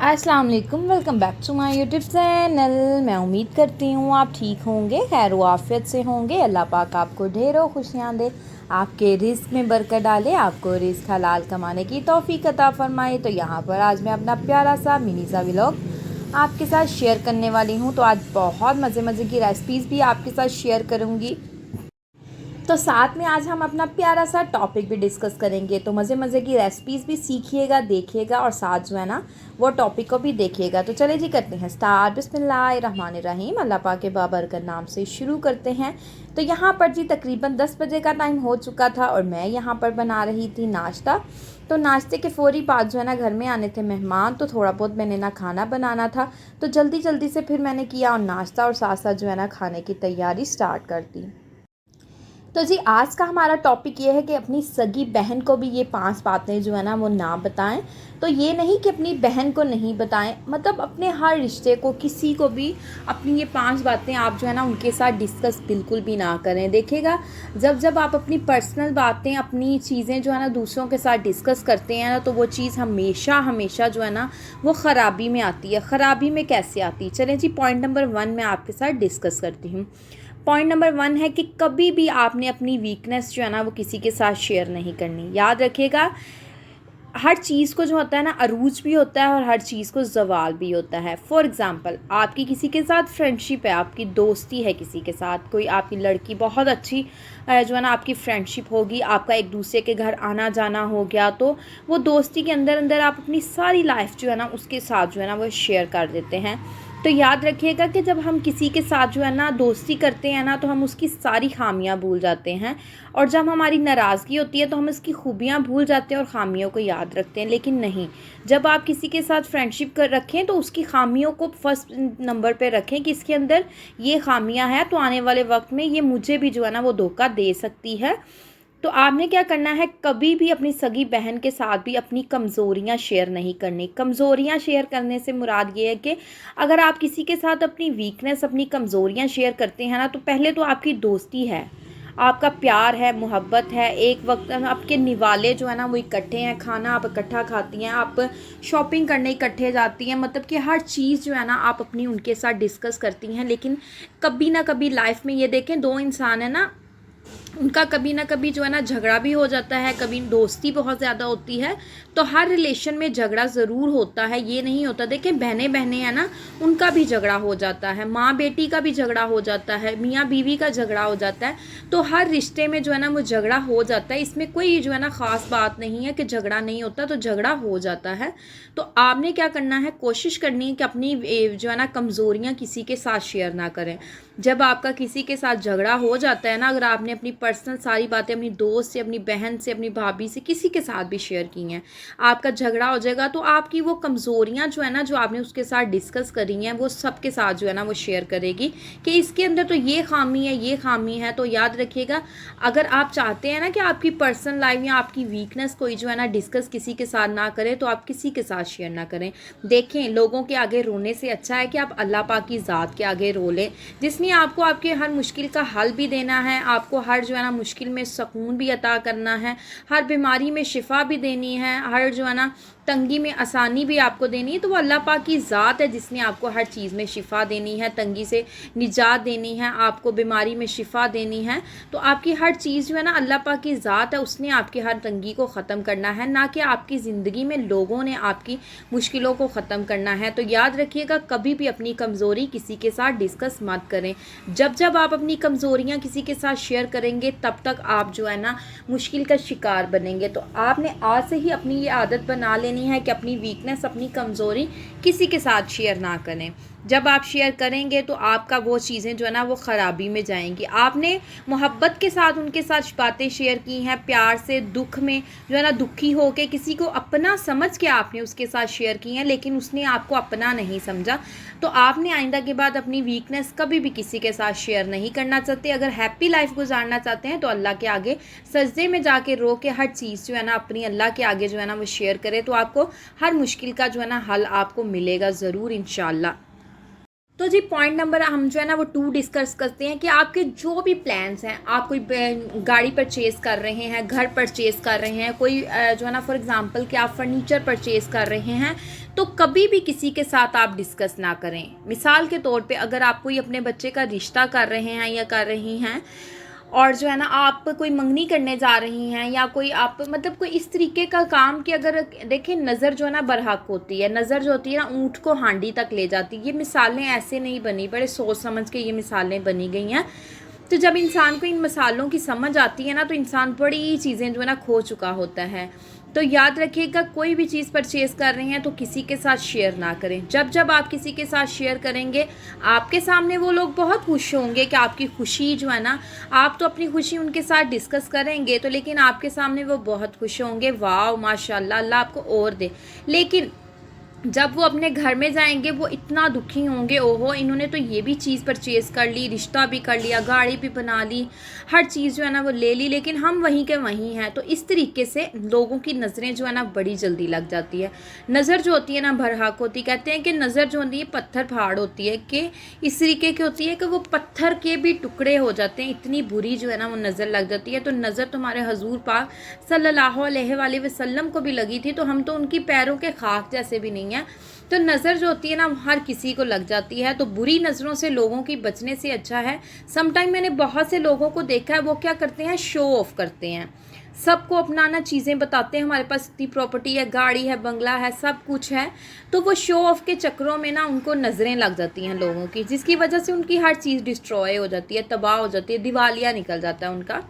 अस्सलाम वालेकुम, welcome back to my YouTube channel. मैं उम्मीद करती हूँ आप ठीक होंगे, खैर आफियत से होंगे। अल्लाह पाक आपको ढेरों खुशियाँ दे, आपके रिस्क में बरकत डाले, आपको रिस्क हलाल कमाने की तौफीक अता फरमाए। तो यहाँ पर आज मैं अपना प्यारा सा मिनी सा व्लॉग आपके साथ शेयर करने वाली हूँ। तो आज बहुत मज़े की रेसिपीज़ भी आपके साथ शेयर करूँगी। तो साथ में आज हम अपना प्यारा सा टॉपिक भी डिस्कस करेंगे। तो मज़े की रेसिपीज़ भी सीखिएगा, देखिएगा और साथ जो है ना वो टॉपिक को भी देखिएगा। तो चले जी करते हैं स्टार्ट। बिस्मिल्लाहिर्रहमानिर्रहीम, अल्लाह पाक के बाबरकत नाम से शुरू करते हैं। तो यहाँ पर जी तकरीबन 10 बजे का टाइम हो चुका था और मैं यहाँ पर बना रही थी नाश्ता। तो नाश्ते के फ़ौरी बाद जो है ना घर में आने थे मेहमान, तो थोड़ा बहुत मैंने ना खाना बनाना था, तो जल्दी से फिर मैंने किया और नाश्ता और साथ साथ जो है ना खाने की तैयारी स्टार्ट कर दी। तो जी आज का हमारा टॉपिक ये है कि अपनी सगी बहन को भी ये 5 बातें जो है ना वो ना बताएं। तो ये नहीं कि अपनी बहन को नहीं बताएं, मतलब अपने हर रिश्ते को किसी को भी अपनी ये 5 बातें आप जो है ना उनके साथ डिस्कस बिल्कुल भी ना करें। देखिएगा जब आप अपनी पर्सनल बातें, अपनी चीज़ें जो है ना दूसरों के साथ डिस्कस करते हैं ना, तो वो चीज़ हमेशा जो है ना वो ख़राबी में आती है। ख़राबी में कैसे आती है, चलें जी पॉइंट नंबर 1 मैं आपके साथ डिस्कस करती हूँ। पॉइंट नंबर 1 है कि कभी भी आपने अपनी वीकनेस जो है ना वो किसी के साथ शेयर नहीं करनी। याद रखिएगा हर चीज़ को जो होता है ना अरूज भी होता है और हर चीज़ को ज़वाल भी होता है। फॉर एग्ज़ाम्पल आपकी किसी के साथ फ्रेंडशिप है, आपकी दोस्ती है किसी के साथ, कोई आपकी लड़की बहुत अच्छी जो है ना आपकी फ्रेंडशिप होगी, आपका एक दूसरे के घर आना जाना हो गया, तो वो दोस्ती के अंदर अंदर आप अपनी सारी लाइफ जो है ना उसके साथ जो है ना वो शेयर कर देते हैं। तो याद रखिएगा कि जब हम किसी के साथ जो है ना दोस्ती करते हैं ना, तो हम उसकी सारी खामियां भूल जाते हैं, और जब हमारी नाराज़गी होती है तो हम उसकी खूबियां भूल जाते हैं और खामियों को याद रखते हैं। लेकिन नहीं, जब आप किसी के साथ फ्रेंडशिप कर रखें तो उसकी खामियों को फर्स्ट नंबर पे रखें कि इसके अंदर ये खामियां हैं, तो आने वाले वक्त में ये मुझे भी जो है ना वो धोखा दे सकती है। तो आपने क्या करना है, कभी भी अपनी सगी बहन के साथ भी अपनी कमज़ोरियाँ शेयर नहीं करनी। कमज़ोरियाँ शेयर करने से मुराद ये है कि अगर आप किसी के साथ अपनी वीकनेस, अपनी कमज़ोरियाँ शेयर करते हैं ना, तो पहले तो आपकी दोस्ती है, आपका प्यार है, मोहब्बत है, एक वक्त आपके निवाले जो है ना वो इकट्ठे हैं, खाना आप इकट्ठा खाती हैं, आप शॉपिंग करने इकट्ठे जाती हैं, मतलब कि हर चीज़ जो है ना आप अपनी उनके साथ डिस्कस करती हैं। लेकिन कभी ना कभी लाइफ में ये देखें, दो इंसान है ना, उनका कभी ना कभी जो है ना झगड़ा भी हो जाता है, कभी दोस्ती बहुत ज़्यादा होती है, तो हर रिलेशन में झगड़ा ज़रूर होता है, ये नहीं होता। देखें बहनें बहनें हैं ना, उनका भी झगड़ा हो जाता है, माँ बेटी का भी झगड़ा हो जाता है, मियाँ बीवी का झगड़ा हो जाता है। तो हर रिश्ते में जो है ना वो झगड़ा हो जाता है, इसमें कोई जो है ना ख़ास बात नहीं है कि झगड़ा नहीं होता, तो झगड़ा हो जाता है। तो आपने क्या करना है, कोशिश करनी है कि अपनी जो है ना कमज़ोरियाँ किसी के साथ शेयर ना करें। जब आपका किसी के साथ झगड़ा हो जाता है ना, अगर आपने अपनी पर्सनल सारी बातें अपनी दोस्त से, अपनी बहन से, अपनी भाभी से, किसी के साथ भी शेयर की हैं, आपका झगड़ा हो जाएगा, तो आपकी वो कमज़ोरियाँ जो है ना जो आपने उसके साथ डिस्कस करी हैं, वो सबके साथ जो है ना वो शेयर करेगी कि इसके अंदर तो ये खामी है, ये खामी है। तो याद रखिएगा अगर आप चाहते हैं ना कि आपकी पर्सनल लाइफ या आपकी वीकनेस कोई जो है ना डिस्कस किसी के साथ ना करें, तो आप किसी के साथ शेयर ना करें। देखें लोगों के आगे रोने से अच्छा है कि आप अल्लाह पाक की ज़ात के आगे रो लें, जिसमें आपको आपके हर मुश्किल का हल भी देना है, आपको हर जो है ना मुश्किल में सुकून भी अता करना है, हर बीमारी में शिफा भी देनी है, हर जो है ना तंगी में आसानी भी आपको देनी है। तो वो अल्लाह पाक की ज़ात है जिसने आपको हर चीज़ में शिफा देनी है, तंगी से निजात देनी है, आपको बीमारी में शिफा देनी है। तो आपकी हर चीज़ जो है ना अल्लाह पाक की ज़ात है, उसने आपकी हर तंगी को ख़त्म करना है, ना कि आपकी ज़िंदगी में लोगों ने आपकी मुश्किलों को ख़त्म करना है। तो याद रखिएगा कभी भी अपनी कमज़ोरी किसी के साथ डिस्कस मत करें। जब आप अपनी कमज़ोरियाँ किसी के साथ शेयर करेंगे, तब तक आप जो है ना मुश्किल का शिकार बनेंगे। तो आपने आज से ही अपनी ये आदत बना लेनी है कि अपनी वीकनेस, अपनी कमज़ोरी किसी के साथ शेयर ना करें। जब आप शेयर करेंगे तो आपका वो चीज़ें जो है ना वो ख़राबी में जाएंगी। आपने मोहब्बत के साथ उनके साथ बातें शेयर की हैं, प्यार से, दुख में जो है ना दुखी हो के किसी को अपना समझ के आपने उसके साथ शेयर की हैं, लेकिन उसने आपको अपना नहीं समझा। तो आपने आइंदा के बाद अपनी वीकनेस कभी भी किसी के साथ शेयर नहीं करना चाहते। अगर हैप्पी लाइफ गुजारना चाहते हैं तो अल्लाह के आगे सजदे में जाके रो के हर चीज़ जो है ना अपनी अल्लाह के आगे जो है ना वो शेयर करें, तो आपको हर मुश्किल का जो है ना हल आपको मिलेगा ज़रूर इंशाअल्लाह। तो जी पॉइंट नंबर हम जो है ना वो 2 डिस्कस करते हैं कि आपके जो भी प्लान्स हैं, आप कोई गाड़ी परचेज़ कर रहे हैं, घर परचेज़ कर रहे हैं, कोई जो है ना फॉर एग्जांपल कि आप फर्नीचर परचेज़ कर रहे हैं, तो कभी भी किसी के साथ आप डिस्कस ना करें। मिसाल के तौर पे अगर आप कोई अपने बच्चे का रिश्ता कर रहे हैं या कर रही हैं, और जो है ना आप कोई मंगनी करने जा रही हैं, या कोई आप मतलब कोई इस तरीके का काम कि अगर देखिए नज़र जो है ना बरहक होती है, नज़र जो होती है ना ऊँट को हांडी तक ले जाती है। ये मिसालें ऐसे नहीं बनी, बड़े सोच समझ के ये मिसालें बनी गई हैं। तो जब इंसान को इन मसालों की समझ आती है ना, तो इंसान बड़ी चीज़ें जो है ना खो चुका होता है। तो याद रखिएगा, कोई भी चीज़ परचेज़ कर रहे हैं तो किसी के साथ शेयर ना करें। जब जब आप किसी के साथ शेयर करेंगे, आपके सामने वो लोग बहुत खुश होंगे कि आपकी खुशी जो है ना, आप तो अपनी खुशी उनके साथ डिस्कस करेंगे तो, लेकिन आपके सामने वो बहुत खुश होंगे, वाह माशाल्लाह, अल्लाह आपको और दे। लेकिन जब वो अपने घर में जाएंगे वो इतना दुखी होंगे, ओहो इन्होंने तो ये भी चीज़ परचेज़ कर ली, रिश्ता भी कर लिया, गाड़ी भी बना ली, हर चीज़ जो है ना वो ले ली, लेकिन हम वहीं के वहीं हैं। तो इस तरीके से लोगों की नज़रें जो है ना बड़ी जल्दी लग जाती है। नज़र जो होती है ना भरहक होती, कहते हैं कि नज़र जो होती है पत्थर फाड़ होती है, कि इस तरीके की होती है कि वो पत्थर के भी टुकड़े हो जाते हैं, इतनी बुरी जो है ना वो नज़र लग जाती है। तो नज़र तो हमारे हजूर पाक सल्लल्लाहु अलैहि वसल्लम को भी लगी थी, तो हम तो उनकी पैरों के खाक जैसे भी नहीं हैं। तो नज़र जो होती है ना हर किसी को लग जाती है। तो बुरी नज़रों से लोगों की बचने से अच्छा है, समटाइम मैंने बहुत से लोगों को देखा है, वो क्या करते हैं, शो ऑफ करते हैं, सबको अपना ना चीज़ें बताते हैं, हमारे पास इतनी प्रॉपर्टी है, गाड़ी है, बंगला है, सब कुछ है। तो वो शो ऑफ के चक्करों में ना उनको नज़रें लग जाती हैं लोगों की, जिसकी वजह से उनकी हर चीज़ डिस्ट्रॉय हो जाती है, तबाह हो जाती है, दिवालिया निकल जाता है उनका।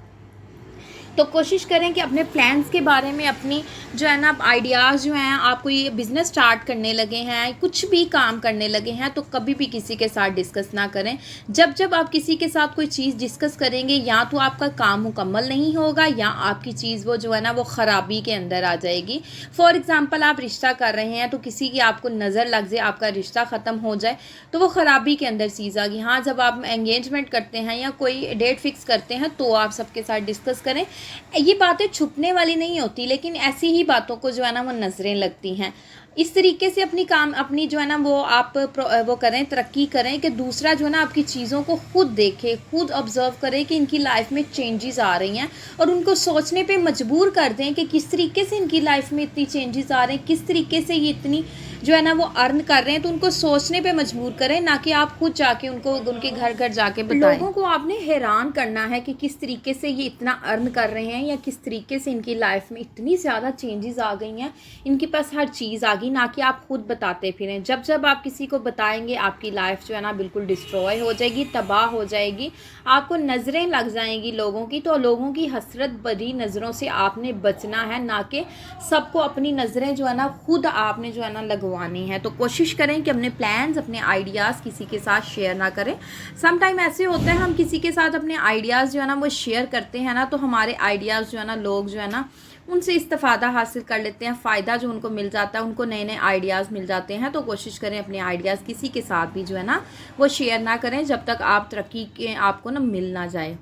तो कोशिश करें कि अपने प्लान्स के बारे में, अपनी जो है ना आइडियाज़ जो हैं, आप कोई बिज़नेस स्टार्ट करने लगे हैं, कुछ भी काम करने लगे हैं, तो कभी भी किसी के साथ डिस्कस ना करें। जब जब आप किसी के साथ कोई चीज़ डिस्कस करेंगे, या तो आपका काम मुकम्मल नहीं होगा, या आपकी चीज़ वो जो है ना वो ख़राबी के अंदर आ जाएगी। फॉर एग्ज़ाम्पल आप रिश्ता कर रहे हैं, तो किसी की आपको नज़र लग जाए, आपका रिश्ता ख़त्म हो जाए, तो वो ख़राबी के अंदर चीज़ आ गई। हाँ, जब आप एंगेजमेंट करते हैं या कोई डेट फिक्स करते हैं, तो आप सबके साथ डिस्कस करें। ये बातें छुपने वाली नहीं होती, लेकिन ऐसी ही बातों को जो है ना वो नज़रें लगती हैं। इस तरीके से अपनी जो है ना वो आप वो करें, तरक्की करें कि दूसरा जो है ना आपकी चीज़ों को खुद देखे, खुद ऑब्ज़र्व करे कि इनकी लाइफ में चेंजेस आ रही हैं, और उनको सोचने पे मजबूर कर दें कि किस तरीके से इनकी लाइफ में इतनी चेंजेस आ रहे हैं, किस तरीके से ये इतनी जो है ना वो अर्न कर रहे हैं। तो उनको सोचने पे मजबूर करें, ना कि आप खुद जाके उनको उनके घर घर जाके बताएं। लोगों को आपने हैरान करना है कि किस तरीके से ये इतना अर्न कर रहे हैं, या किस तरीके से इनकी लाइफ में इतनी ज़्यादा चेंजेस आ गई हैं, इनके पास हर चीज़ आ गई, ना कि आप खुद बताते फिरें। जब जब आप किसी को बताएंगे, आपकी लाइफ जो है ना बिल्कुल डिस्ट्रॉय हो जाएगी, तबाह हो जाएगी, आपको नज़रें लग जाएंगी लोगों की। तो लोगों की हसरत भरी नज़रों से आपने बचना है, ना कि सबको अपनी नज़रें जो है ना खुद आपने जो है ना लगवानी है। तो कोशिश करें कि अपने प्लान्स, अपने आइडियाज़ किसी के साथ शेयर ना करें। सम टाइम ऐसे होता है, हम किसी के साथ अपने आइडियाज़ जो है ना वो शेयर करते हैं ना, तो हमारे आइडियाज़ जो है ना लोग जो है ना उनसे इस्तेफ़ादा हासिल कर लेते हैं, फ़ायदा जो उनको मिल जाता है, उनको नए नए आइडियाज़ मिल जाते हैं। तो कोशिश करें अपने आइडियाज़ किसी के साथ भी जो है ना वो शेयर ना करें, जब तक आप तरक्की के आपको ना मिल ना जाए।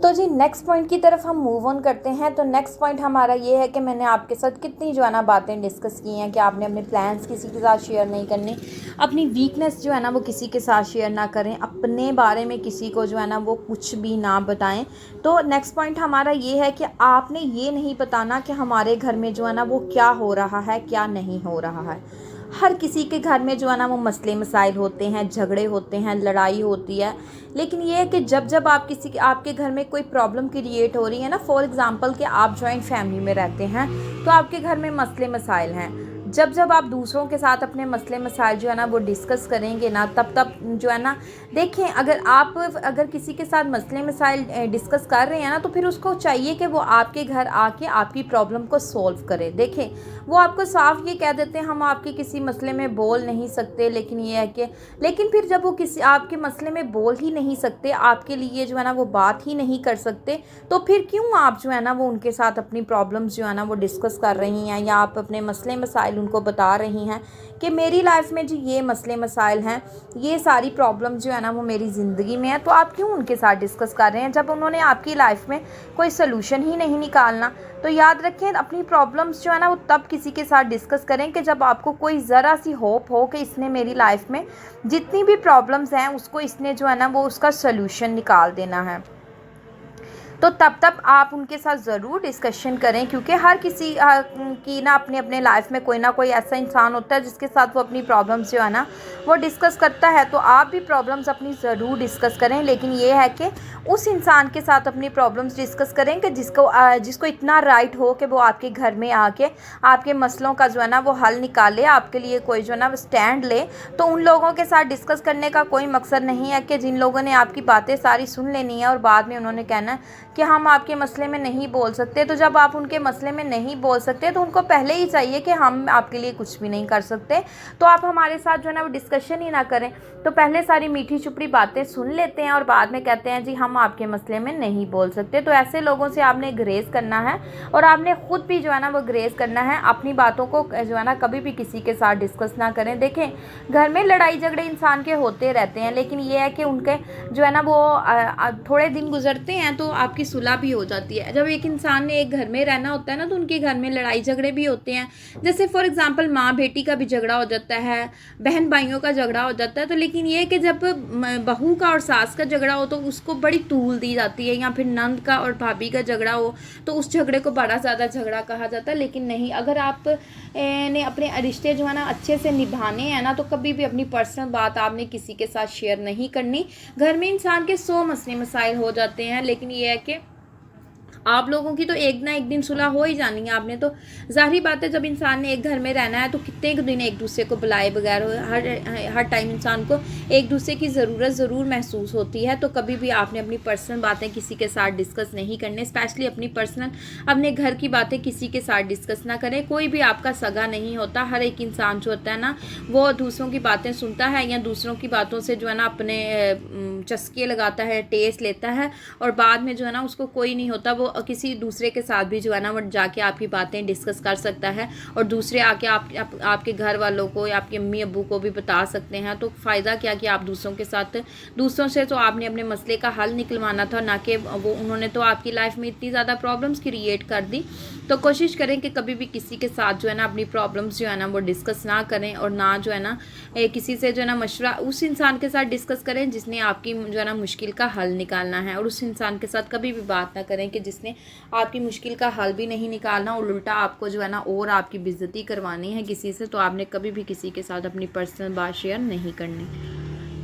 तो जी नेक्स्ट पॉइंट की तरफ हम मूव ऑन करते हैं। तो नेक्स्ट पॉइंट हमारा ये है कि मैंने आपके साथ कितनी जो है ना बातें डिस्कस की हैं कि आपने अपने प्लान्स किसी के साथ शेयर नहीं करने, अपनी वीकनेस जो है ना वो किसी के साथ शेयर ना करें, अपने बारे में किसी को जो है ना वो कुछ भी ना बताएं। तो नेक्स्ट पॉइंट हमारा ये है कि आपने ये नहीं बताना कि हमारे घर में जो है ना वो क्या हो रहा है, क्या नहीं हो रहा है। हर किसी के घर में जो है ना वो मसले मसाइल होते हैं, झगड़े होते हैं, लड़ाई होती है, लेकिन ये है कि जब जब आपके घर में कोई प्रॉब्लम क्रिएट हो रही है ना, फॉर एग्ज़ाम्पल कि आप जॉइंट फैमिली में रहते हैं, तो आपके घर में मसले मसाइल हैं, जब जब आप दूसरों के साथ अपने मसले मसाइल जो है ना वो डिस्कस करेंगे ना, तब जो है ना देखें, अगर किसी के साथ मसले मसाइल डिस्कस कर रहे हैं ना, तो फिर उसको चाहिए कि वो आपके घर आके आपकी प्रॉब्लम को सॉल्व करे। देखें, वो आपको साफ ये कह देते हैं हम आपके किसी मसले में बोल नहीं सकते, लेकिन फिर जब वो किसी आपके मसले में बोल ही नहीं सकते, आपके लिए जो है ना वो बात ही नहीं कर सकते, तो फिर क्यों आप जो है ना वो उनके साथ अपनी प्रॉब्लम्स जो है ना वो डिस्कस कर रही हैं, या आप अपने मसले मसाइल उनको बता रही हैं कि मेरी लाइफ में जी ये मसले मसाइल हैं, ये सारी प्रॉब्लम जो है ना वो मेरी ज़िंदगी में है, तो आप क्यों उनके साथ डिस्कस कर रहे हैं जब उन्होंने आपकी लाइफ में कोई सलूशन ही नहीं निकालना। तो याद रखें, अपनी प्रॉब्लम्स जो है ना वो तब किसी के साथ डिस्कस करें कि जब आपको कोई ज़रा सी होप हो कि इसने मेरी लाइफ में जितनी भी प्रॉब्लम्स हैं उसको इसने जो है ना वो उसका सलूशन निकाल देना है। तो तब आप उनके साथ ज़रूर डिस्कशन करें, क्योंकि हर किसी की ना अपने अपने लाइफ में कोई ना कोई ऐसा इंसान होता है जिसके साथ वो अपनी प्रॉब्लम्स जो है ना वो डिस्कस करता है। तो आप भी प्रॉब्लम्स अपनी ज़रूर डिस्कस करें, लेकिन ये है कि उस इंसान के साथ अपनी प्रॉब्लम्स डिस्कस करें कि जिसको इतना राइट हो कि वो आपके घर में आके आपके मसलों का जो है ना वो हल निकाले, आपके लिए कोई जो है ना स्टैंड ले। तो उन लोगों के साथ डिस्कस करने का कोई मकसद नहीं है कि जिन लोगों ने आपकी बातें सारी सुन लेनी है और बाद में उन्होंने कहना है कि हम आपके मसले में नहीं बोल सकते। तो जब आप उनके मसले में नहीं बोल सकते तो उनको पहले ही चाहिए कि हम आपके लिए कुछ भी नहीं कर सकते, तो आप हमारे साथ जो है ना वो डिस्कशन ही ना करें। तो पहले सारी मीठी चुपड़ी बातें सुन लेते हैं और बाद में कहते हैं जी हम आपके मसले में नहीं बोल सकते। तो ऐसे लोगों से आपने ग्रेस करना है और आपने ख़ुद भी जो है ना वो ग्रेस करना है। अपनी बातों को जो है ना कभी भी किसी के साथ डिस्कस ना करें। देखें, घर में लड़ाई झगड़े इंसान के होते रहते हैं, लेकिन ये है कि उनके जो है ना वो थोड़े दिन गुजरते हैं तो आपकी सुलह भी हो जाती है। जब एक इंसान ने एक घर में रहना होता है ना तो उनके घर में लड़ाई झगड़े भी होते हैं। जैसे फॉर एग्जांपल माँ बेटी का भी झगड़ा हो जाता है, बहन भाइयों का झगड़ा हो जाता है। तो लेकिन ये कि जब बहू का और सास का झगड़ा हो तो उसको बड़ी तूल दी जाती है, या फिर नंद का और भाभी का झगड़ा हो तो उस झगड़े को बड़ा ज़्यादा झगड़ा कहा जाता है। लेकिन नहीं, अगर आप ने अपने रिश्ते जो है ना अच्छे से निभाने हैं ना तो कभी भी अपनी पर्सनल बात आपने किसी के साथ शेयर नहीं करनी। घर में इंसान के 100 मसले मसाइल हो जाते हैं, लेकिन ये है कि आप लोगों की तो एक ना एक दिन सुलह हो ही जानी है। आपने तो ज़ाहिर बात है, जब इंसान ने एक घर में रहना है तो कितने दिन एक दूसरे को बुलाए बगैर हर टाइम इंसान को एक दूसरे की ज़रूरत ज़रूर महसूस होती है। तो कभी भी आपने अपनी पर्सनल बातें किसी के साथ डिस्कस नहीं करने, स्पेशली अपनी पर्सनल अपने घर की बातें किसी के साथ डिस्कस ना करें। कोई भी आपका सगा नहीं होता, हर एक इंसान जो होता है ना वो दूसरों की बातें सुनता है या दूसरों की बातों से जो है ना अपने चस्के लगाता है, टेस्ट लेता है, और बाद में जो है ना उसको कोई नहीं होता, वो किसी दूसरे के साथ भी जो है ना वो जाके आपकी बातें डिस्कस कर सकता है और दूसरे आके आपके घर वालों को या आपके अम्मी अब्बू को भी बता सकते हैं। तो फ़ायदा क्या कि आप दूसरों से तो आपने अपने मसले का हल निकलवाना था, ना कि वो उन्होंने तो आपकी लाइफ में इतनी ज़्यादा प्रॉब्लम्स क्रिएट कर दी। तो कोशिश करें कि कभी भी किसी के साथ जो है ना अपनी प्रॉब्लम्स जो है ना वो डिस्कस ना करें, और ना जो है ना किसी से जो है ना मशवरा उस इंसान के साथ डिस्कस करें जिसने आपकी जो है ना मुश्किल का हल निकालना है, और उस इंसान के साथ कभी भी बात ना करें कि जिसने आपकी मुश्किल का हल भी नहीं निकालना और उल्टा आपको जो है ना और आपकी बेइज्जती करवानी है किसी से। तो आपने कभी भी किसी के साथ अपनी पर्सनल बात शेयर नहीं करनी।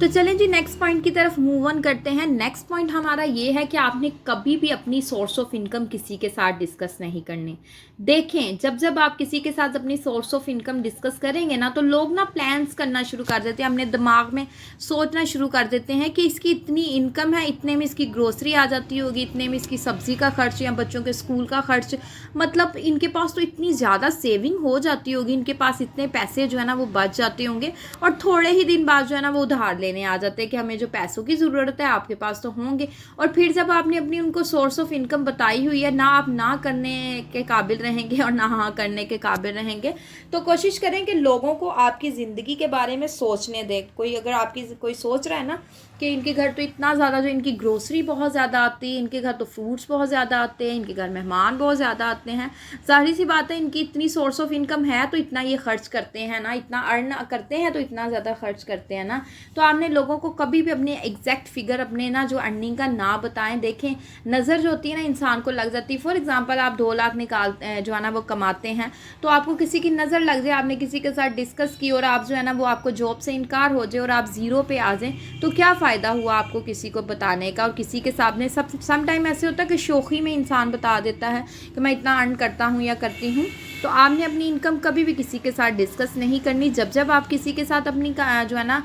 तो चलें जी, नेक्स्ट पॉइंट की तरफ मूव ऑन करते हैं। नेक्स्ट पॉइंट हमारा ये है कि आपने कभी भी अपनी सोर्स ऑफ इनकम किसी के साथ डिस्कस नहीं करनी। देखें, जब आप किसी के साथ अपनी सोर्स ऑफ इनकम डिस्कस करेंगे ना तो लोग ना प्लान्स करना शुरू कर देते हैं, अपने दिमाग में सोचना शुरू कर देते हैं कि इसकी इतनी इनकम है, इतने में इसकी ग्रोसरी आ जाती होगी, इतने में इसकी सब्जी का खर्च या बच्चों के स्कूल का खर्च, मतलब इनके पास तो इतनी ज़्यादा सेविंग हो जाती होगी, इनके पास इतने पैसे जो है ना वो बच जाते होंगे, और थोड़े ही दिन बाद जो है ना वो उधार लेने आ जाते हैं कि हमें जो पैसों की ज़रूरत है आपके पास तो होंगे। और फिर जब आपने अपनी उनको सोर्स ऑफ इनकम बताई हुई है, ना आप ना करने के काबिल रहेंगे और ना हाँ करने के काबिल रहेंगे। तो कोशिश करें कि लोगों को आपकी ज़िंदगी के बारे में सोचने दें। कोई अगर आपकी कोई सोच रहा है ना कि इनके घर तो इतना ज़्यादा जो इनकी ग्रोसरी बहुत ज़्यादा आती है, इनके घर तो फ्रूट्स बहुत ज़्यादा आते हैं, इनके घर मेहमान बहुत ज़्यादा आते हैं, ज़ाहिर सी बात है इनकी इतनी सोर्स ऑफ इनकम है तो इतना ये खर्च करते हैं ना, इतना अर्न करते हैं तो इतना ज़्यादा खर्च करते हैं ना। तो आपने लोगों को कभी भी अपने एग्जैक्ट फिगर अपने ना जो अर्निंग का ना बताएं। देखें, नज़र जो होती है ना इंसान को लग जाती है। फॉर एग्जांपल आप 2 लाख निकालते हैं जो है ना वो कमाते हैं, तो आपको किसी की नज़र लग जाए, आपने किसी के साथ डिस्कस की और आप जो है ना वो आपको जॉब से इनकार हो जाए और आप ज़ीरो पे आ जाएँ, तो क्या फ़ायदा हुआ आपको किसी को बताने का। और किसी के सामने सम टाइम ऐसे होता है कि शौक़ी में इंसान बता देता है कि मैं इतना अर्न करता हूँ या करती हूँ। तो आपने अपनी इनकम कभी भी किसी के साथ डिस्कस नहीं करनी। जब आप किसी के साथ अपनी जो है ना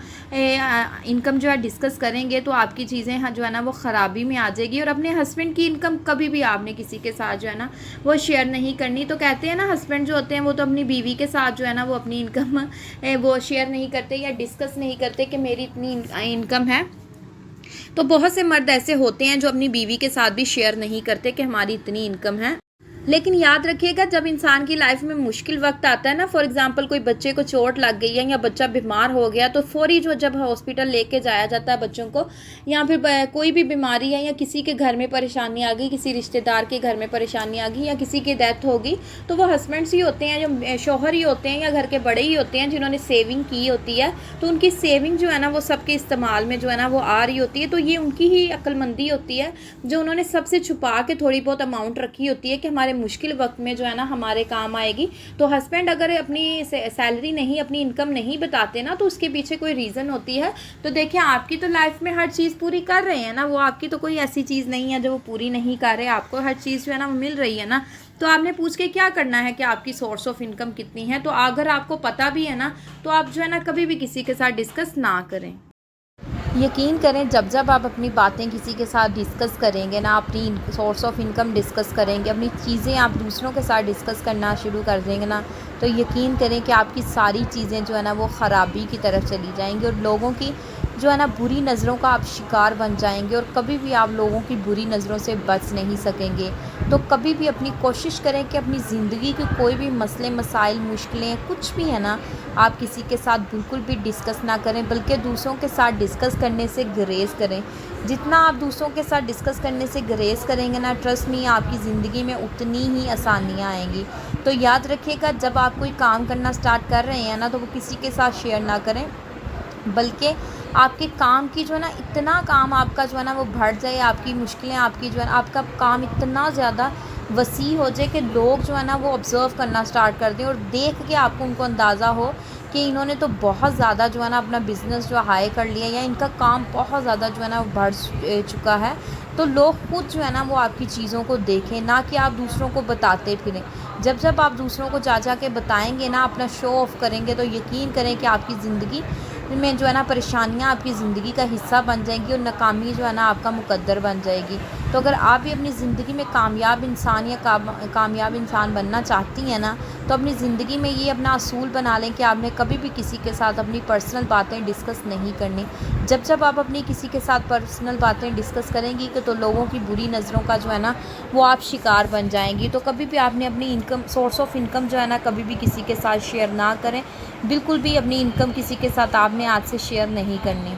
इनकम जो है डिस्कस करेंगे तो आपकी चीज़ें जो है ना वो ख़राबी में आ जाएगी। और अपने हस्बैंड की इनकम कभी भी आपने किसी के साथ जो है ना वो शेयर नहीं करनी। तो कहते हैं ना हस्बैंड जो होते हैं वो तो अपनी बीवी के साथ जो है ना वो अपनी इनकम वो शेयर नहीं करते या डिस्कस नहीं करते कि मेरी इतनी इनकम है। तो बहुत से मर्द ऐसे होते हैं जो अपनी बीवी के साथ भी शेयर नहीं करते कि हमारी इतनी इनकम है। लेकिन याद रखिएगा, जब इंसान की लाइफ में मुश्किल वक्त आता है ना, फॉर एग्जांपल कोई बच्चे को चोट लग गई है या बच्चा बीमार हो गया, तो फौरी जो जब हॉस्पिटल लेके जाया जाता है बच्चों को, या फिर कोई भी बीमारी है या किसी के घर में परेशानी आ गई, किसी रिश्तेदार के घर में परेशानी आ गई या किसी की डेथ होगी, तो वो हस्बैंड्स ही होते हैं, जो शौहर ही होते हैं या घर के बड़े ही होते हैं जिन्होंने सेविंग की होती है। तो उनकी सेविंग जो है ना वो सबके इस्तेमाल में जो है ना वो आ रही होती है। तो ये उनकी ही अक्लमंदी होती है जो उन्होंने सबसे छुपा के थोड़ी बहुत अमाउंट रखी होती है कि हमारे मुश्किल वक्त में जो है ना हमारे काम आएगी। तो हस्बैंड अगर अपनी सैलरी नहीं, अपनी इनकम नहीं बताते ना, तो उसके पीछे कोई रीज़न होती है। तो देखिए, आपकी तो लाइफ में हर चीज़ पूरी कर रहे हैं ना, वो आपकी तो कोई ऐसी चीज़ नहीं है जो वो पूरी नहीं कर रहे, आपको हर चीज़ जो है ना वो मिल रही है ना। तो आपने पूछ के क्या करना है कि आपकी सोर्स ऑफ इनकम कितनी है। तो अगर आपको पता भी है ना, तो आप जो है ना कभी भी किसी के साथ डिस्कस ना करें। यकीन करें, जब जब आप अपनी बातें किसी के साथ डिस्कस करेंगे ना, अपनी सोर्स ऑफ इनकम डिस्कस करेंगे, अपनी चीज़ें आप दूसरों के साथ डिस्कस करना शुरू कर देंगे ना, तो यकीन करें कि आपकी सारी चीज़ें जो है ना वो ख़राबी की तरफ चली जाएंगी और लोगों की जो है ना बुरी नज़रों का आप शिकार बन जाएंगे और कभी भी आप लोगों की बुरी नज़रों से बच नहीं सकेंगे। तो कभी भी अपनी कोशिश करें कि अपनी ज़िंदगी के कोई भी मसले मसाइल मुश्किलें कुछ भी है ना, आप किसी के साथ बिल्कुल भी डिस्कस ना करें, बल्कि दूसरों के साथ डिस्कस करने से गुरेज़ करें। जितना आप दूसरों के साथ डिस्कस करने से गुरेज़ करेंगे ना, ट्रस्ट मी, आपकी ज़िंदगी में उतनी ही आसानियाँ आएंगी। तो याद रखिएगा, जब आप कोई काम करना स्टार्ट कर रहे हैं ना, तो वो किसी के साथ शेयर ना करें, बल्कि आपके काम की जो है ना, इतना काम आपका जो है ना वो बढ़ जाए, आपकी मुश्किलें, आपकी जो है ना, आपका काम इतना ज़्यादा वसी हो जाए कि लोग जो है ना वो ऑब्ज़र्व करना स्टार्ट कर दें और देख के आपको उनको अंदाज़ा हो कि इन्होंने तो बहुत ज़्यादा जो है ना अपना बिज़नेस जो हाई कर लिया या इनका काम बहुत ज़्यादा जो है ना बढ़ चुका है। तो लोग खुद जो है ना वो आपकी चीज़ों को देखें, ना कि आप दूसरों को बताते फिरें। जब जब आप दूसरों को जा के बताएंगे ना, अपना शो ऑफ़ करेंगे, तो यकीन करें कि आपकी ज़िंदगी में जो है ना परेशानियाँ आपकी ज़िंदगी का हिस्सा बन जाएंगी और नाकामी जो है ना आपका मुकद्दर बन जाएगी। तो अगर आप भी अपनी ज़िंदगी में कामयाब इंसान या कामयाब इंसान बनना चाहती हैं ना, तो अपनी ज़िंदगी में ये अपना असूल बना लें कि आपने कभी भी किसी के साथ अपनी पर्सनल बातें डिस्कस नहीं करनी। जब जब आप अपनी किसी के साथ पर्सनल बातें डिस्कस करेंगी तो लोगों की बुरी नज़रों का जो है ना वो आप शिकार बन जाएंगी। तो कभी भी आपने अपनी इनकम, सोर्स ऑफ इनकम जो है ना, कभी भी किसी के साथ शेयर ना करें। बिल्कुल भी अपनी इनकम किसी के साथ आपने आज से शेयर नहीं करनी।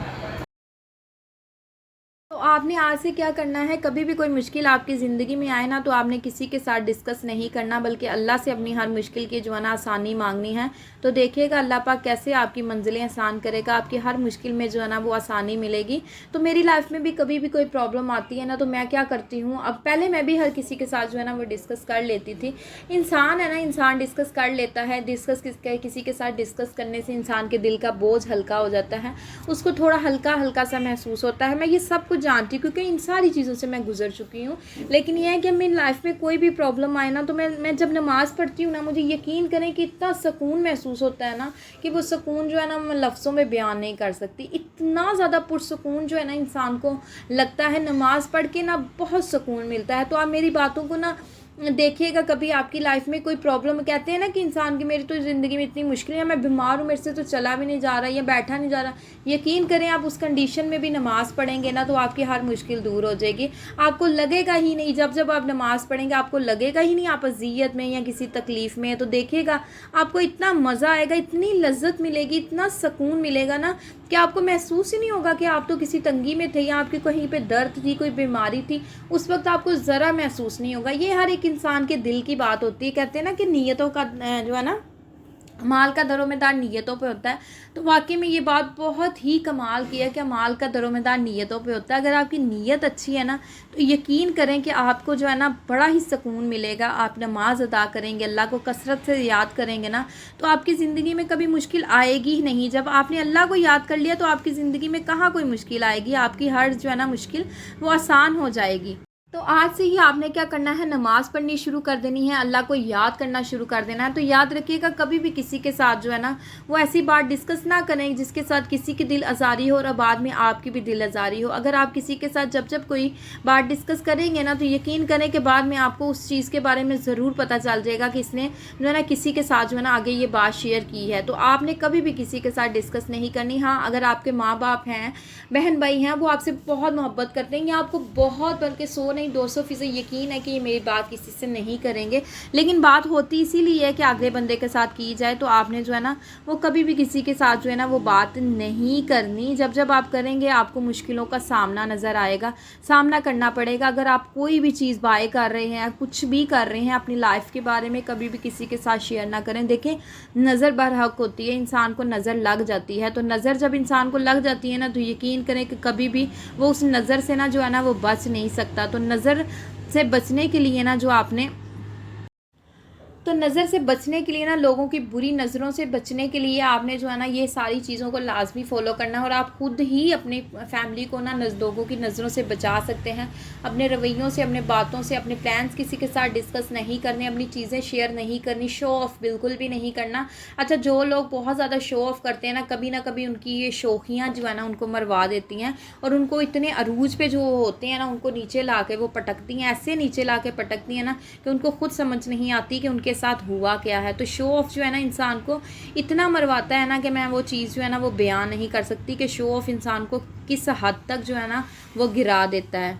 तो आपने आज से क्या करना है, कभी भी कोई मुश्किल आपकी ज़िंदगी में आए ना, तो आपने किसी के साथ डिस्कस नहीं करना, बल्कि अल्लाह से अपनी हर मुश्किल की जो है ना आसानी मांगनी है। तो देखिएगा अल्लाह पाक कैसे आपकी मंजिलें आसान करेगा, आपकी हर मुश्किल में जो है ना वो आसानी मिलेगी। तो मेरी लाइफ में भी कभी भी कोई प्रॉब्लम आती है ना, तो मैं क्या करती हूँ, अब पहले मैं भी हर किसी के साथ जो है ना वो डिस्कस कर लेती थी। इंसान है ना, इंसान डिस्कस कर लेता है, किसी के साथ डिस्कस करने से इंसान के दिल का बोझ हल्का हो जाता है, उसको थोड़ा हल्का हल्का सा महसूस होता है। मैं ये सब कुछ जानती हूँ क्योंकि इन सारी चीज़ों से मैं गुजर चुकी हूँ। लेकिन यह है कि मेरी लाइफ में कोई भी प्रॉब्लम आए ना, तो मैं जब नमाज़ पढ़ती हूँ ना, मुझे यकीन करें कि इतना सुकून महसूस होता है ना, कि वो सुकून जो है ना मैं लफ्ज़ों में बयान नहीं कर सकती। इतना ज़्यादा पुरसुकून जो है ना इंसान को लगता है, नमाज़ पढ़ के ना बहुत सुकून मिलता है। तो आप मेरी बातों को ना देखिएगा, कभी आपकी लाइफ में कोई प्रॉब्लम, कहते हैं ना कि इंसान की, मेरी तो ज़िंदगी में इतनी मुश्किल है, मैं बीमार हूँ, मेरे से तो चला भी नहीं जा रहा या बैठा नहीं जा रहा, यकीन करें आप उस कंडीशन में भी नमाज़ पढ़ेंगे ना, तो आपकी हर मुश्किल दूर हो जाएगी। आपको लगेगा ही नहीं, जब जब आप नमाज़ पढ़ेंगे आपको लगेगा ही नहीं आप अज़ियत में या किसी तकलीफ़ में है। तो देखिएगा आपको इतना मज़ा आएगा, इतनी लज्जत मिलेगी, इतना सुकून मिलेगा ना, कि आपको महसूस ही नहीं होगा कि आप तो किसी तंगी में थे या आपकी कहीं पे दर्द थी, कोई बीमारी थी, उस वक्त आपको ज़रा महसूस नहीं होगा। ये हर एक इंसान के दिल की बात होती है। कहते हैं ना कि नीयतों का जो है ना, माल का दरोमदार नीयतों पे होता है। तो वाकई में ये बात बहुत ही कमाल की है कि माल का दरोमदार नीयतों पे होता है। अगर आपकी नीयत अच्छी है ना, तो यकीन करें कि आपको जो है ना बड़ा ही सुकून मिलेगा। आप नमाज अदा करेंगे, अल्लाह को कसरत से याद करेंगे ना, तो आपकी ज़िंदगी में कभी मुश्किल आएगी ही नहीं। जब आपने अल्लाह को याद कर लिया, तो आपकी ज़िंदगी में कहाँ कोई मुश्किल आएगी, आपकी हर जो है ना मुश्किल वो आसान हो जाएगी। तो आज से ही आपने क्या करना है, नमाज़ पढ़नी शुरू कर देनी है, अल्लाह को याद करना शुरू कर देना है। तो याद रखिएगा, कभी भी किसी के साथ जो है ना वो ऐसी बात डिस्कस ना करें जिसके साथ किसी की दिल आज़ारी हो और बाद में आपकी भी दिल आज़ारी हो। अगर आप किसी के साथ जब जब कोई बात डिस्कस करेंगे ना, तो यकीन करें कि बाद में आपको उस चीज़ के बारे में ज़रूर पता चल जाएगा कि इसने जो है ना किसी के साथ जो है ना आगे ये बात शेयर की है। तो आपने कभी भी किसी के साथ डिस्कस नहीं करनी। हाँ, अगर आपके माँ बाप हैं, बहन भाई हैं, वो आपसे बहुत मोहब्बत करते हैं या आपको बहुत बल्कि 100 नहीं नहीं 200% यकीन है कि ये मेरी बात किसी से नहीं करेंगे, लेकिन बात होती इसीलिए है कि अगले बंदे के साथ की जाए। तो आपने जो है ना वो कभी भी किसी के साथ जो है ना वो बात नहीं करनी। जब जब आप करेंगे आपको मुश्किलों का सामना नज़र आएगा, सामना करना पड़ेगा। अगर आप कोई भी चीज़ बाय कर रहे हैं, कुछ भी कर रहे हैं, अपनी लाइफ के बारे में कभी भी किसी के साथ शेयर ना करें। देखें, नज़र बरहक होती है, इंसान को नज़र लग जाती है। तो नज़र जब इंसान को लग जाती है ना, तो यकीन करें कि कभी भी वो उस नज़र से ना जो है ना वो बच नहीं सकता। तो नज़र से बचने के लिए ना नज़र से बचने के लिए ना, लोगों की बुरी नज़रों से बचने के लिए आपने जो है ना ये सारी चीज़ों को लाजमी फ़ॉलो करना है। और आप खुद ही अपनी फैमिली को ना लोगों की नज़रों से बचा सकते हैं। अपने रवैयों से, अपने बातों से, अपने प्लान्स किसी के साथ डिस्कस नहीं करने, अपनी चीज़ें शेयर नहीं करनी, शो ऑफ़ बिल्कुल भी नहीं करना। अच्छा, जो लोग बहुत ज़्यादा शो ऑफ़ करते हैं ना कभी उनकी ये शौकियाँ जो है ना उनको मरवा देती हैं, और उनको इतने अरूज पे जो होते हैं ना उनको नीचे ला के वो पटकती हैं, ऐसे नीचे ला के पटकती हैं ना कि उनको खुद समझ नहीं आती कि उनके साथ हुआ क्या है। तो शो ऑफ जो है ना इंसान को इतना मरवाता है ना कि मैं वो चीज़ जो है ना वो बयान नहीं कर सकती कि शो ऑफ इंसान को किस हद तक जो है ना वो गिरा देता है।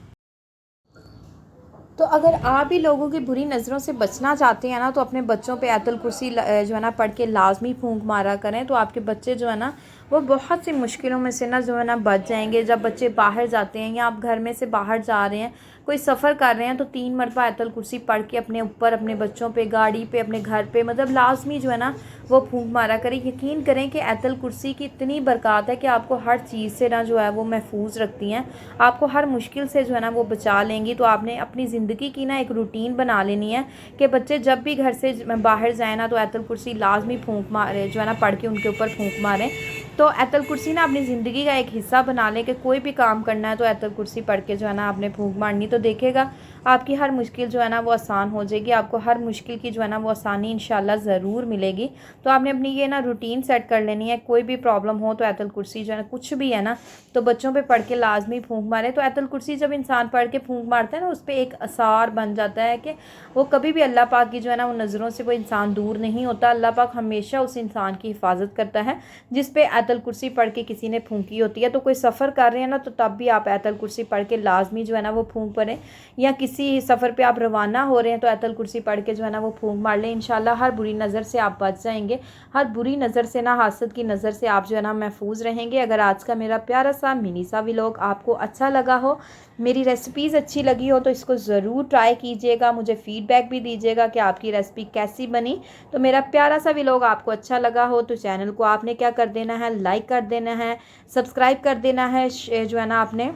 तो अगर आप भी लोगों की बुरी नज़रों से बचना चाहते हैं ना, तो अपने बच्चों पे आयतुल कुर्सी जो है ना पढ़ के लाजमी फूंक मारा करें। तो आपके बच्चे जो है ना वो बहुत सी मुश्किलों में से ना जो है ना बच जाएंगे। जब बच्चे बाहर जाते हैं या आप घर में से बाहर जा रहे हैं, कोई सफ़र कर रहे हैं, तो 3 मरतबा आयतुल कुर्सी पढ़ के अपने ऊपर, अपने बच्चों पे, गाड़ी पे, अपने घर पे, मतलब लाजमी जो है ना वो फूंक मारा करें। यकीन करें कि आयतुल कुर्सी की इतनी बरक़ात है कि आपको हर चीज़ से ना जो है वो महफूज रखती हैं, आपको हर मुश्किल से जो है ना वो बचा लेंगी। तो आपने अपनी ज़िंदगी की ना एक रूटीन बना लेनी है कि बच्चे जब भी घर से बाहर जाए ना तो आयतुल कुर्सी लाजमी फूंक मारे, जो है ना पढ़ के उनके ऊपर फूंक मारें। तो आयतुल कुर्सी ना अपनी ज़िंदगी का एक हिस्सा बना लें कि कोई भी काम करना है तो आयतुल कुर्सी पढ़ के जो है ना आपने फूंक मारनी। तो देखेगा आपकी हर मुश्किल जो है ना वो आसान हो जाएगी, आपको हर मुश्किल की जो है ना वो आसानी इंशाल्लाह ज़रूर मिलेगी। तो आपने अपनी ये ना रूटीन सेट कर लेनी है। कोई भी प्रॉब्लम हो तो आयतुल कुर्सी जो है ना, कुछ भी है ना, तो बच्चों पे पढ़ के लाजमी फूंक मारे। तो आयतुल कुर्सी जब इंसान पढ़ के फूंक मारता है ना, उस पर एक असर बन जाता है कि वो कभी भी अल्लाह पाक की जो है ना वो नज़रों से वो इंसान दूर नहीं होता। अल्लाह पाक हमेशा उस इंसान की हिफाजत करता है जिस पे आयतुल कुर्सी पढ़ के किसी ने फूंकी होती है। तो कोई सफ़र कर रहे हैं ना, तो तब भी आप आयतुल कुर्सी पढ़ के लाजमी जो है ना वो फूंक पड़ें, या किसी सफ़र पे आप रवाना हो रहे हैं तो आयतुल कुर्सी पढ़ के जो है ना वो फूंक मार लें। इंशाल्लाह हर बुरी नज़र से आप बच जाएंगे, हर बुरी नज़र से ना, हासद की नज़र से आप जो है ना महफूज रहेंगे। अगर आज का मेरा प्यारा सा मिनी सा व्लॉग आपको अच्छा लगा हो, मेरी रेसिपीज़ अच्छी लगी हो, तो इसको ज़रूर ट्राई कीजिएगा। मुझे फ़ीडबैक भी दीजिएगा कि आपकी रेसिपी कैसी बनी। तो मेरा प्यारा सा व्लॉग आपको अच्छा लगा हो तो चैनल को आपने क्या कर देना है, लाइक कर देना है, सब्सक्राइब कर देना है, जो है ना आपने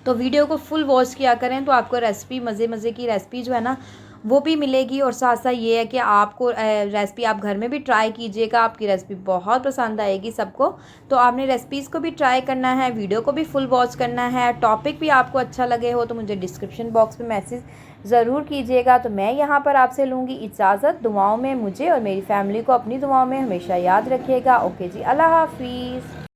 तो वीडियो को फुल वॉच किया करें, तो आपको रेसिपी मज़े की रेसिपी जो है ना वो भी मिलेगी। और साथ साथ ये है कि आपको रेसिपी आप घर में भी ट्राई कीजिएगा, आपकी रेसिपी बहुत पसंद आएगी सबको। तो आपने रेसिपीज़ को भी ट्राई करना है, वीडियो को भी फुल वॉच करना है। टॉपिक भी आपको अच्छा लगे हो तो मुझे डिस्क्रिप्शन बॉक्स में मैसेज ज़रूर कीजिएगा। तो मैं यहाँ पर आपसे लूँगी इजाज़त। दुआओं में मुझे और मेरी फैमिली को अपनी दुआओं में हमेशा याद रखिएगा। ओके जी, अल्लाह हाफिज़।